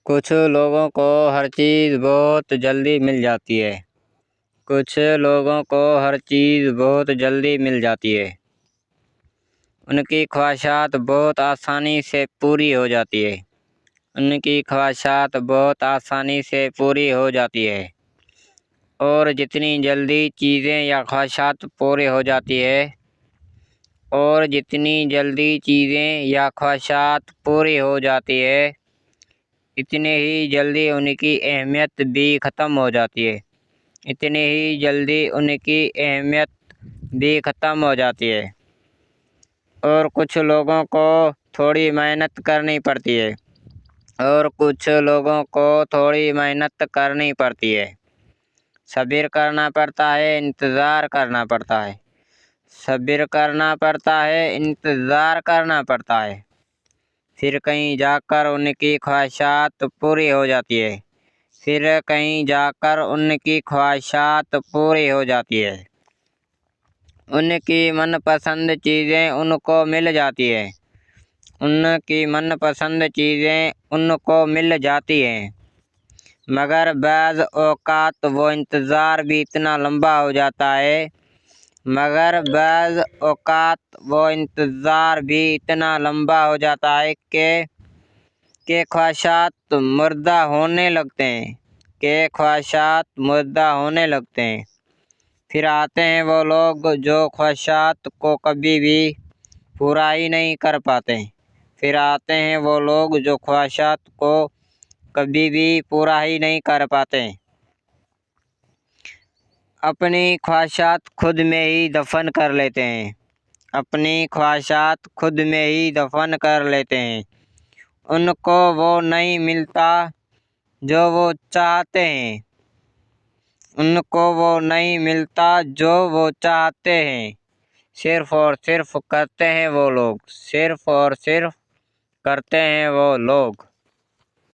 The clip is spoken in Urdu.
کچھ لوگوں کو ہر چیز بہت جلدی مل جاتی ہے۔ کچھ لوگوں کو ہر چیز بہت جلدی مل جاتی ہے۔ ان کی خواہشات بہت آسانی سے پوری ہو جاتی ہے۔ ان کی خواہشات بہت آسانی سے پوری ہو جاتی ہے۔ اور جتنی جلدی چیزیں یا خواہشات پوری ہو جاتی ہے پوری ہو جاتی ہے اتنی ہی جلدی ان کی اہمیت بھی ختم ہو جاتی ہے۔ اور کچھ لوگوں کو تھوڑی محنت کرنی پڑتی ہے۔ صبر کرنا پڑتا ہے، انتظار کرنا پڑتا ہے۔ پھر کہیں جا کر ان کی خواہشات پوری ہو جاتی ہے۔ ان کی من پسند چیزیں ان کو مل جاتی ہیں، مگر بعض اوقات وہ انتظار بھی اتنا لمبا ہو جاتا ہے کہ خواہشات مردہ ہونے لگتے ہیں۔ پھر آتے ہیں وہ لوگ جو خواہشات کو کبھی بھی پورا ہی نہیں کر پاتے۔ اپنی خواہشات خود میں ہی دفن کر لیتے ہیں۔ ان کو وہ نہیں ملتا جو وہ چاہتے ہیں۔ صرف اور صرف کرتے ہیں وہ لوگ۔